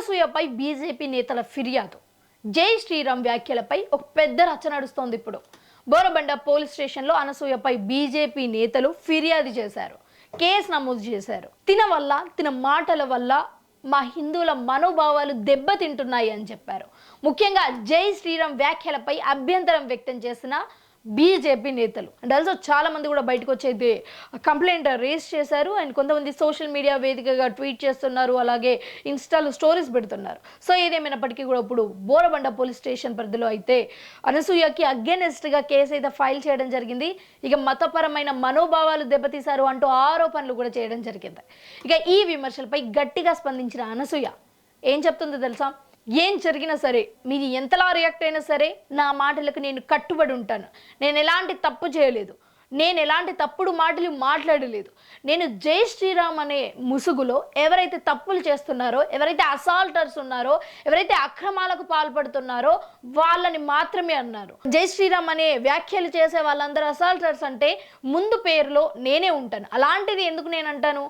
అనసూయపై BJP నేతల ఫిర్యాదు. జై శ్రీరామ్ వ్యాఖ్యలపై ఒక పెద్ద రచ్చ నడుస్తోంది. ఇప్పుడు బోరబండ పోలీస్ స్టేషన్లో అనసూయపై బీజేపీ నేతలు ఫిర్యాదు చేశారు, కేసు నమోదు చేశారు. తిన మాటల వల్ల మా హిందువుల మనోభావాలు దెబ్బతింటున్నాయి అని చెప్పారు. ముఖ్యంగా జై శ్రీరామ్ వ్యాఖ్యలపై అభ్యంతరం వ్యక్తం చేసిన బీజేపీ నేతలు అండ్ ఆల్సో చాలా మంది కూడా బయటకు వచ్చేది కంప్లైంట్ రేస్ చేశారు. అండ్ కొంతమంది సోషల్ మీడియా వేదికగా ట్వీట్ చేస్తున్నారు, అలాగే ఇన్స్టాలో స్టోరీస్ పెడుతున్నారు. సో ఏదేమైనప్పటికీ కూడా ఇప్పుడు బోరబండ పోలీస్ స్టేషన్ పరిధిలో అయితే అనసూయకి అగేనెస్ట్గా కేసు అయితే ఫైల్ చేయడం జరిగింది. ఇక మతపరమైన మనోభావాలు దెబ్బతీశారు అంటూ ఆరోపణలు కూడా చేయడం జరిగింది. ఇక ఈ విమర్శలపై గట్టిగా స్పందించిన అనసూయ ఏం చెప్తుందో తెలుసా? ఏం జరిగినా సరే, మీరు ఎంతలా రియాక్ట్ అయినా సరే నా మాటలకు నేను కట్టుబడి ఉంటాను. నేను ఎలాంటి తప్పు చేయలేదు, నేను ఎలాంటి తప్పుడు మాటలు మాట్లాడలేదు. నేను జై శ్రీరామ్ అనే ముసుగులో ఎవరైతే తప్పులు చేస్తున్నారో, ఎవరైతే అసాల్టర్స్ ఉన్నారో, ఎవరైతే అక్రమాలకు పాల్పడుతున్నారో వాళ్ళని మాత్రమే అన్నారు. జై శ్రీరామ్ అనే వ్యాఖ్యలు చేసే వాళ్ళందరూ అసాల్టర్స్ అంటే ముందు పేరులో నేనే ఉంటాను. అలాంటిది ఎందుకు నేను అంటాను?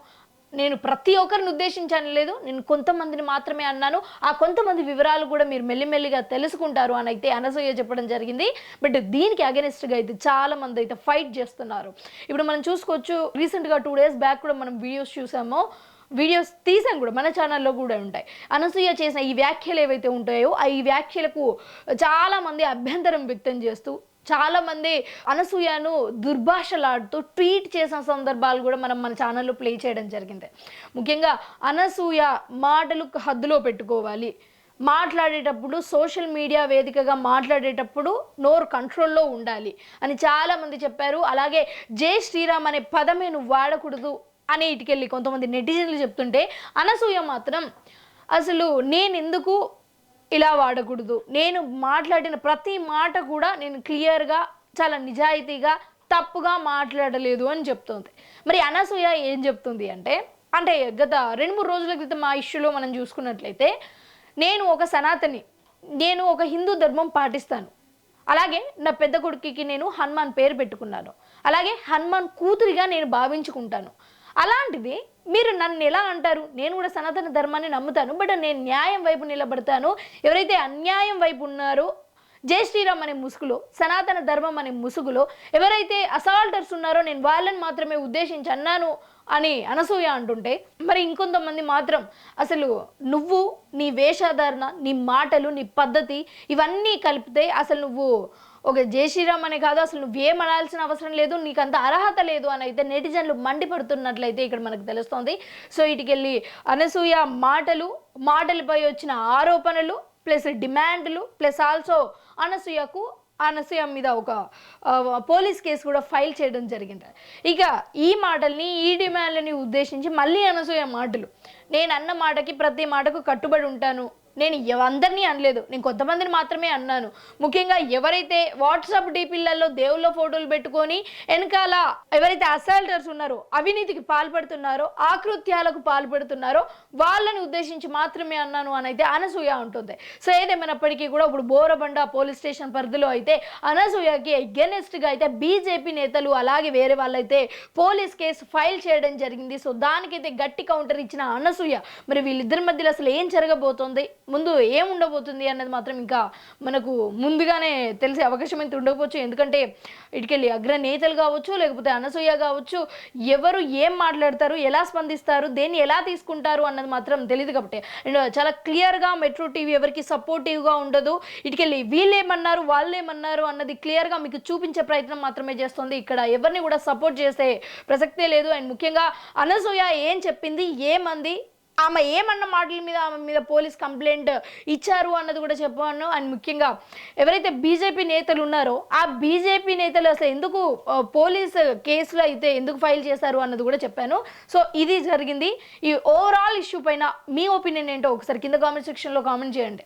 నేను ప్రతి ఒక్కరిని ఉద్దేశించాను లేదు, నేను కొంతమందిని మాత్రమే అన్నాను. ఆ కొంతమంది వివరాలు కూడా మీరు మెల్లిమెల్లిగా తెలుసుకుంటారు అని అయితే అనసూయ చెప్పడం జరిగింది. బట్ దీనికి అగెనిస్ట్గా అయితే చాలా మంది అయితే ఫైట్ చేస్తున్నారు. ఇప్పుడు మనం చూసుకోవచ్చు, రీసెంట్గా 2 days బ్యాక్ కూడా మనం వీడియోస్ చూసామో, వీడియోస్ తీసాం కూడా, మన ఛానల్లో కూడా ఉంటాయి. అనసూయ చేసిన ఈ వ్యాఖ్యలు ఏవైతే ఉంటాయో ఈ వ్యాఖ్యలకు చాలామంది అభ్యంతరం వ్యక్తం చేస్తూ, చాలామంది అనసూయను దుర్భాషలాడుతూ ట్వీట్ చేసిన సందర్భాలు కూడా మనం మన ఛానల్లో ప్లే చేయడం జరిగింది. ముఖ్యంగా అనసూయ మాటలు హద్దులో పెట్టుకోవాలి, మాట్లాడేటప్పుడు సోషల్ మీడియా వేదికగా మాట్లాడేటప్పుడు నోరు కంట్రోల్లో ఉండాలి అని చాలామంది చెప్పారు. అలాగే జై శ్రీరామ్ అనే పదమే నువ్వు వాడకూడదు అని ఇటుకెళ్ళి కొంతమంది నెటిజన్లు చెప్తుంటే, అనసూయ మాత్రం అసలు నేను ఎందుకు ఇలా వాడకూడదు, నేను మాట్లాడిన ప్రతి మాట కూడా నేను క్లియర్గా చాలా నిజాయితీగా తప్పుగా మాట్లాడలేదు అని చెప్తుంది. మరి అనసూయ ఏం చెప్తుంది అంటే గత 2-3 రోజుల క్రితం ఆ ఇష్యూలో మనం చూసుకున్నట్లయితే, నేను ఒక సనాతని, నేను ఒక హిందూ ధర్మం పాటిస్తాను, అలాగే నా పెద్ద కొడుకుకి నేను హనుమాన్ పేరు పెట్టుకున్నాను, అలాగే హనుమాన్ కూతురిగా నేను భావించుకుంటాను. అలాంటిది మీరు నన్ను ఎలా అంటారు? నేను కూడా సనాతన ధర్మాన్ని నమ్ముతాను, బట్ నేను న్యాయం వైపు నిలబడతాను. ఎవరైతే అన్యాయం వైపు ఉన్నారో, జై శ్రీరామ్ అనే ముసుగులో, సనాతన ధర్మం అనే ముసుగులో ఎవరైతే అసాల్టర్స్ ఉన్నారో నేను వాళ్ళని మాత్రమే ఉద్దేశించి అన్నాను అని అనసూయ అంటుంటే, మరి ఇంకొంతమంది మాత్రం అసలు నువ్వు నీ వేషధారణ, నీ మాటలు, నీ పద్ధతి ఇవన్నీ కలిపితే అసలు నువ్వు ఒక జై శ్రీరామ్ అనే కాదు, అసలు నువ్వేం అనాల్సిన అవసరం లేదు, నీకు అంత అర్హత లేదు అని అయితే నెటిజన్లు మండిపడుతున్నట్లయితే ఇక్కడ మనకు తెలుస్తోంది. సో ఇటుకెళ్ళి అనసూయ మాటలపై వచ్చిన ఆరోపణలు ప్లస్ డిమాండ్లు ప్లస్ ఆల్సో అనసూయ మీద ఒక పోలీస్ కేసు కూడా ఫైల్ చేయడం జరిగింది. ఇక ఈ మాటల్ని, ఈ డిమాండ్లని ఉద్దేశించి మళ్ళీ అనసూయ మాటలు, నేను అన్న మాటకి ప్రతి మాటకు కట్టుబడి ఉంటాను, నేను అందరినీ అనలేదు, నేను కొంతమందిని మాత్రమే అన్నాను. ముఖ్యంగా ఎవరైతే వాట్సాప్ డీపీలలో దేవుళ్ళ ఫోటోలు పెట్టుకొని వెనకాల ఎవరైతే అసాల్టర్స్ ఉన్నారో, అవినీతికి పాల్పడుతున్నారో, ఆకృత్యాలకు పాల్పడుతున్నారో వాళ్ళని ఉద్దేశించి మాత్రమే అన్నాను అని అయితే అనసూయ ఉంటుంది. సో ఏదేమైనప్పటికీ కూడా ఇప్పుడు బోరబండ పోలీస్ స్టేషన్ పరిధిలో అయితే అనసూయకి అగెనిస్ట్గా అయితే బీజేపీ నేతలు అలాగే వేరే వాళ్ళైతే పోలీస్ కేసు ఫైల్ చేయడం జరిగింది. సో దానికైతే గట్టి కౌంటర్ ఇచ్చిన అనసూయ, మరి వీళ్ళిద్దరి మధ్యలో అసలు ఏం జరగబోతోంది, ముందు ఏముండబోతుంది అన్నది మాత్రం ఇంకా మనకు ముందుగానే తెలిసే అవకాశం అయితే ఉండకపోవచ్చు. ఎందుకంటే ఇటుకెళ్ళి అగ్రనేతలు కావచ్చు, లేకపోతే అనసూయ కావచ్చు, ఎవరు ఏం మాట్లాడతారు, ఎలా స్పందిస్తారు, దేన్ని ఎలా తీసుకుంటారు అన్నది మాత్రం తెలియదు. కాబట్టి చాలా క్లియర్గా మెట్రో టీవీ ఎవరికి సపోర్టివ్గా ఉండదు. ఇటుకెళ్ళి వీళ్ళేమన్నారు వాళ్ళేమన్నారు అన్నది క్లియర్గా మీకు చూపించే ప్రయత్నం మాత్రమే చేస్తుంది. ఇక్కడ ఎవరిని కూడా సపోర్ట్ చేసే ప్రసక్తే లేదు. అండ్ ముఖ్యంగా అనసూయ ఏం చెప్పింది, ఏమంది, ఆమె ఏమన్న మాటల మీద ఆమె మీద పోలీస్ కంప్లైంట్ ఇచ్చారు అన్నది కూడా చెప్పాను. అండ్ ముఖ్యంగా ఎవరైతే బీజేపీ నేతలు ఉన్నారో ఆ బీజేపీ నేతలు అసలు ఎందుకు పోలీస్ కేసులో అయితే ఎందుకు ఫైల్ చేశారు అన్నది కూడా చెప్పాను. సో ఇది జరిగింది. ఈ ఓవరాల్ ఇష్యూ పైన మీ ఒపీనియన్ ఏంటో ఒకసారి కింద కామెంట్ సెక్షన్లో కామెంట్ చేయండి.